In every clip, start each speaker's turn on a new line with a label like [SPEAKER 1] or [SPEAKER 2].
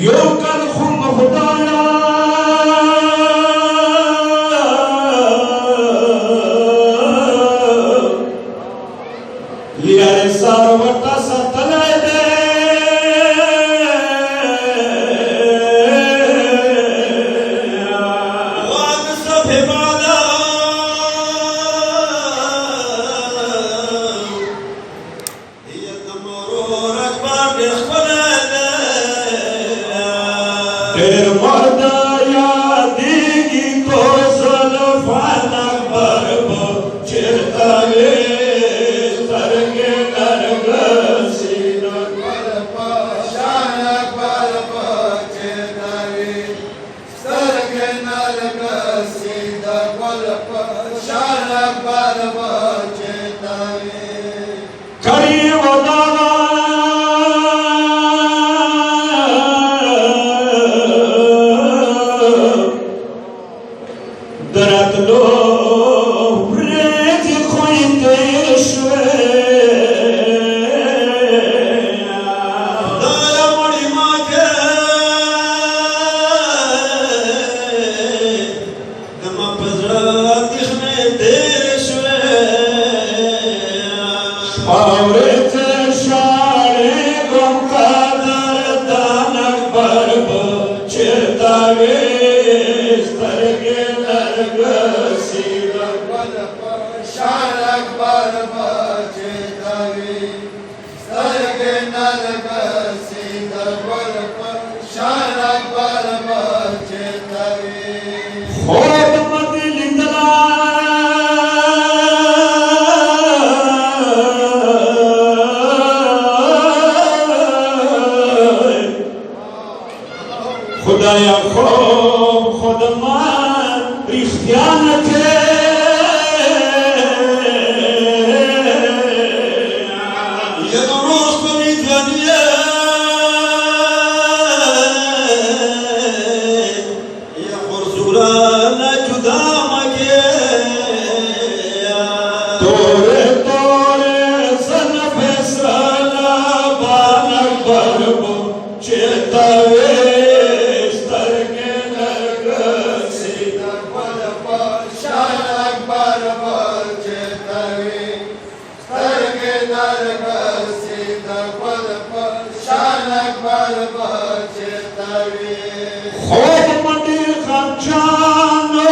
[SPEAKER 1] vocal खुम खुदाया लिया रे सारवटा सतले दे वाद सभे वाला ये तमरो रखबा के खुले दे तेर मर्दा यादगी को सलफाना बरबो चिरतावे सरगे नरग सीना बरबो शान बरबो चिरतावे सरगे नरग सीना बरबो शान बरबो चिरतावे करी वदावा Dratlo preti khointeshwe dara mori make dama pazra dikhne dershwe aurete share gom kadar danak barbo chetave starge सीधा शान बरबो चिरतावे सरगे नरग सीधा बरबो शान बरबो चिरतावे खोद मत लिंदला खुदाया खूब खुद मान रिश्तियानत ये रोज कोई दुनिया ये खुरसुरा न जुदा मगे तोरे तोरे सन फैसला बानक बरबो चेतावे خوب مدی خمچانو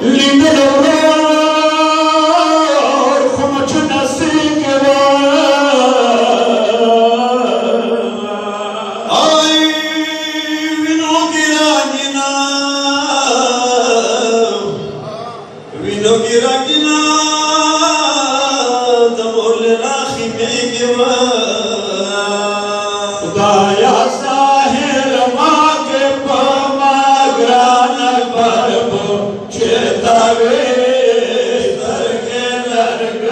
[SPEAKER 1] لیندلو خمچ نسی کے آئی وینو گرانینا खुदाया साहिल माके पमाग्रान बरबो चेतावे सरगे नरग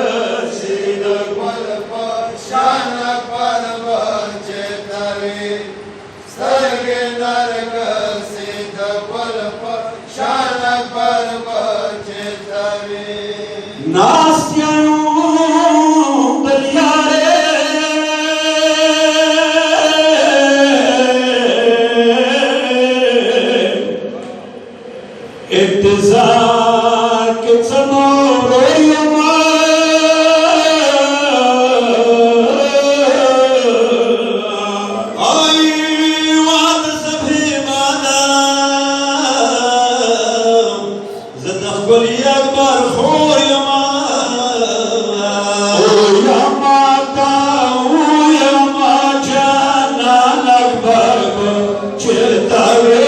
[SPEAKER 1] सीधा बरबो शान बरबो चेतावे सरगे नरग सीधा बरबो शान बरबो चेतावे नास्तियानु दरियारे इंतजार के सनो रोयमा आई वाद सभी माना ज़दख गोली अकबर खोयमा ओयमा ताऊयमा जाना अकबर को चिरतावे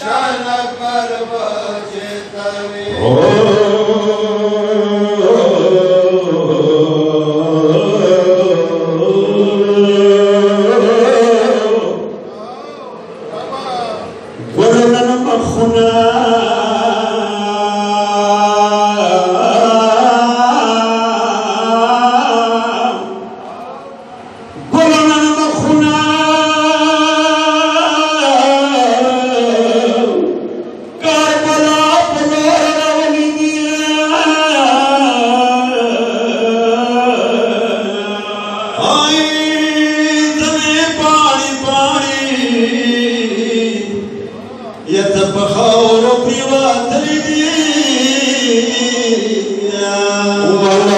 [SPEAKER 1] शान बरबो चिरतावे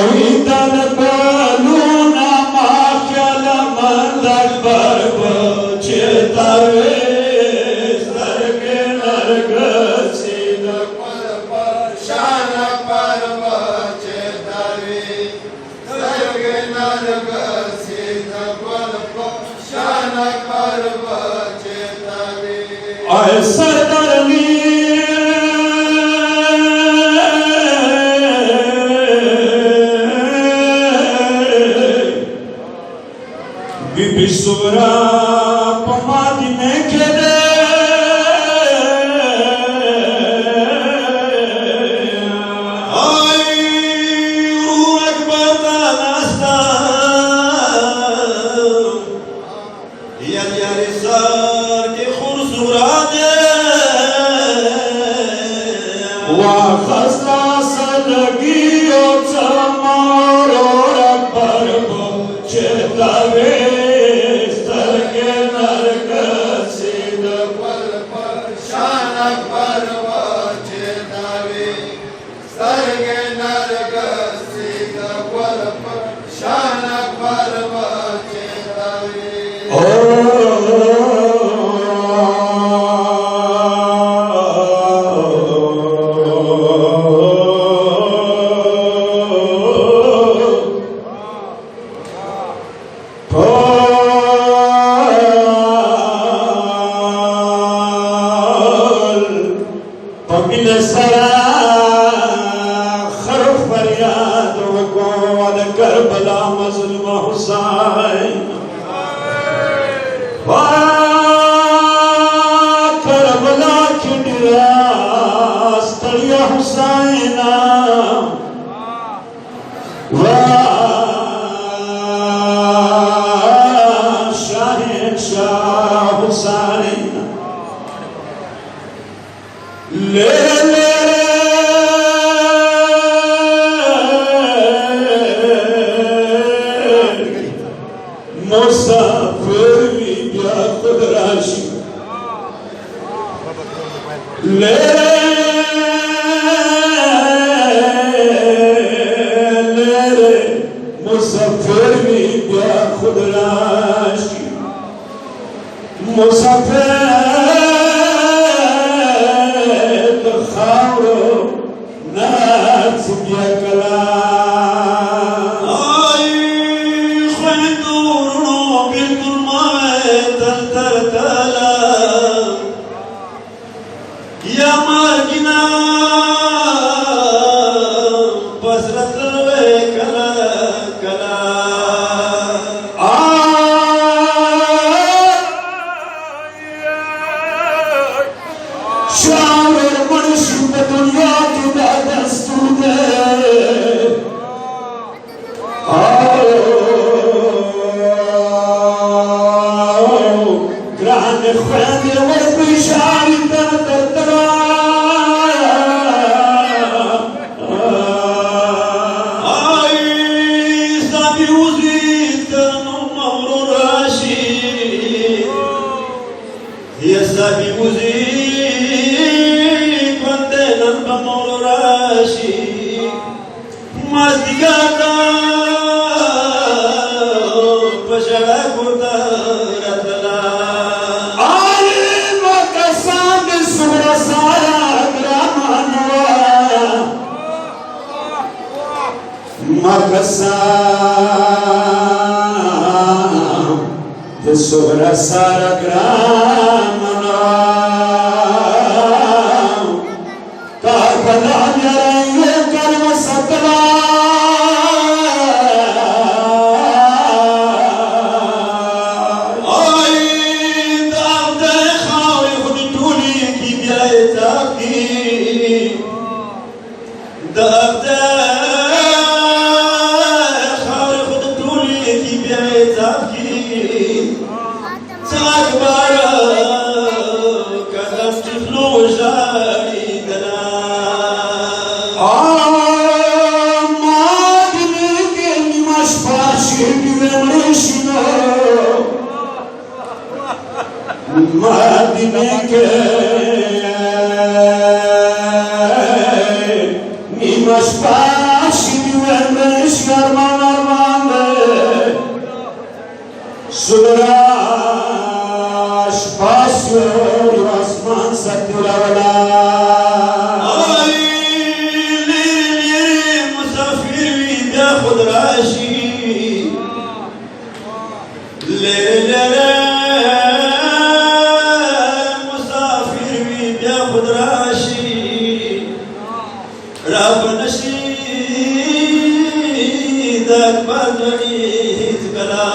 [SPEAKER 1] Oidan baluna makyala mandak barbo chitave sarge nargasin parva shana parva chitave sarge nargasin parva shana parva chitave ay sardarni Bisura pamadi mein kede ay rurak badanasta yar sar ke khursurade wa khasla sadagi o chamaro rabbo chetave Karbala mazlum Husayn wa Karbala ki diras taliya Husayn wa Shahid Shah Husayn le मुसाफिर क्या खुद राशि ले रे मुसाफिर क्या खुद राशि मुसाफिर खाओ नाच क्या कला Ya margina basrat ve kala kala şair manşub dünya ki dastude gran khwand ve bishari Sabi muzik vandenan bamol rashi masdigata pashara kurta ratla ali makasam sura sara gramanwa makasam sura sara gramanwa Madine ke nimash pashi सुबराश पास्योर आसमान सतुरावला
[SPEAKER 2] मुसाफिर विद्या खुद राशि ले मुसाफिर विद्या खुद राशि रब नशीद अकबर ध्वनि हिजगला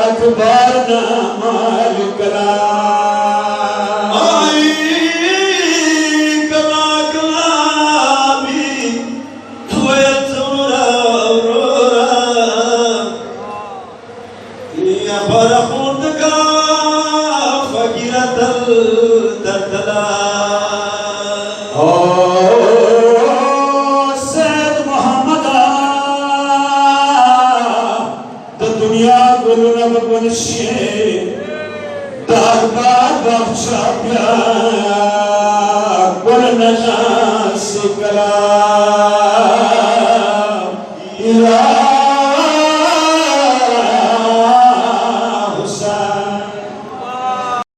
[SPEAKER 1] अकबर ना मालिकला
[SPEAKER 2] कला कला भी हुए चोरा या बरखुद का फकीरत दर्दला
[SPEAKER 1] सैद मोहम्मद दुनिया गुरु नब बनशे दरबार बख्शा प्यार गुल नशा सिकला